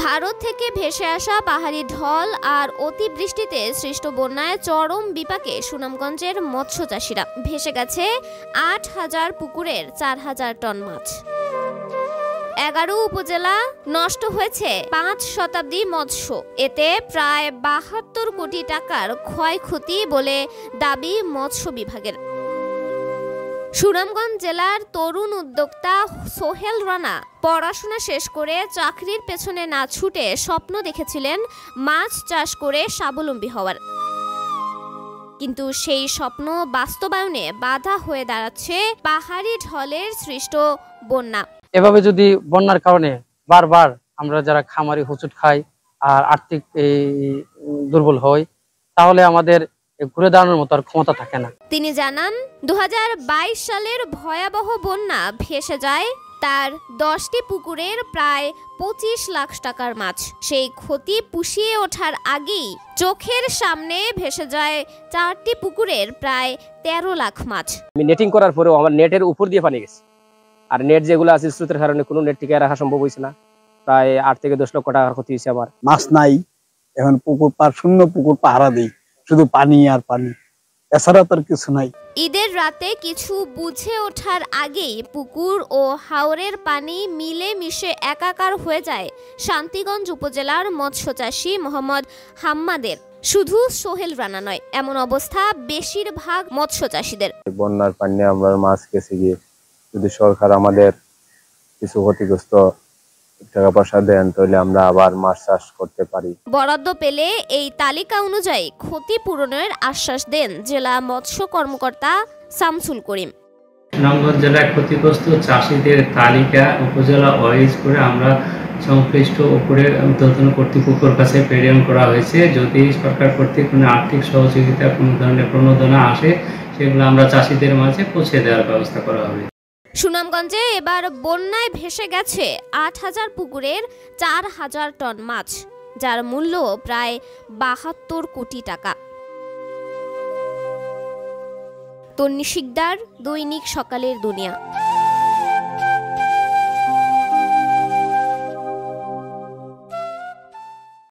ভারত থেকে ভেসে আসা পাহাড়ি ঢল আর অতিবৃষ্টিতে সৃষ্ট বন্যায় চরম বিপাকে সুনামগঞ্জের মৎস্য চাষিরা। ভেসে গেছে ৮,০০০ পুকুরের ৪,০০০ টন মাছ। ১১ উপজেলা নষ্ট হয়েছে ৫ শতাব্দী মৎস্য। এতে প্রায় ৭২ কোটি টাকার ক্ষয়ক্ষতি বলে দাবি মৎস্য বিভাগের। সুনামগঞ্জ জেলার তরুণ উদ্যোক্তা সোহেল রানা পড়াশোনা শেষ করে চাকরির পেছনে না ছুটে স্বপ্ন দেখেছিলেন মাছ চাষ করে স্বাবলম্বী হওয়ার। কিন্তু সেই স্বপ্ন বাস্তবায়নে বাধা হয়ে দাঁড়াচ্ছে পাহাড়ি ঢলের সৃষ্ট বন্যা। এভাবে যদি বন্যার কারণে বারবার আমরা যারা খামারি হোঁচট খাই আর আর্থিক দুর্বল হই, তাহলে আমাদের ঘুরে দাঁড়ানোর মতো আর ক্ষমতা থাকে না। তিনি জানান, ২০২২ সালের ভয়াবহ বন্যা ভেসে যায় তার ১০টি পুকুরের প্রায় ২৫ লাখ টাকার মাছ। সেই ক্ষতি পুষিয়ে ওঠার আগেই চোখের সামনে ভেসে যায় ৪টি পুকুরের প্রায় ১৩ লাখ মাছ। আমি নেটিং করার পরেও আমার নেটের উপর দিয়ে পানি গেছে, আর নেট যেগুলো আছে স্রোতের কারণে কোনো নেট টিকে রাখা সম্ভব হয়েছে না। প্রায় ৮ থেকে ১০ লক্ষ টাকার ক্ষতি হয়েছে আমার। মাছ নাই, এখন পুকুর শূন্য পুকুর পাহারা দেই, শুধু পানি আর পানি, এছাড়া তার কিছু নাই। ঈদের রাতে কিছু বুঝে ওঠার আগেই পুকুর ও হাওরের পানি মিলে মিশে একাকার হয়ে যায় শান্তিগঞ্জ উপজেলার মৎস্যচাষী মোহাম্মদ হাম্মাদের। শুধু সোহেল রানা নয়, এমন অবস্থা বেশিরভাগ মৎস্যচাষীদের। বন্যার পানি আমরা মাছ গেছে গিয়ে, যদি সরকার আমাদের কিছু ক্ষতিগ্রস্ত টাকা পয়সা দেন তাহলে আমরা আবার মাছ চাষ করতে পারি। বরাদ্দ পেলে এই তালিকা অনুযায়ী ক্ষতিপূরণের আশ্বাস দেন জেলা মৎস্য কর্মকর্তা শামসুল করিম। সুনামগঞ্জ জেলায় ক্ষতিগ্রস্ত চাষীদের তালিকা উপজেলা ওয়াইজ করে আমরা সংশ্লিষ্ট উপরে ঊর্ধ্বতন কর্তৃপক্ষের কাছে প্রেরণ করা হয়েছে। যদি সরকার কর্তৃক কোনো আর্থিক সহযোগিতা কোনো ধরনের প্রণোদনা আসে, সেগুলো আমরা চাষীদের মাঝে পৌঁছে দেওয়ার ব্যবস্থা করা হবে। সুনামগঞ্জে এবার বন্যায় ভেসে গেছে ৮,০০০ পুকুরের ৪,০০০ টন মাছ, যার মূল্য প্রায় ৭২ কোটি টাকা। তন্নি শিকদার, দৈনিক সকালের দুনিয়া।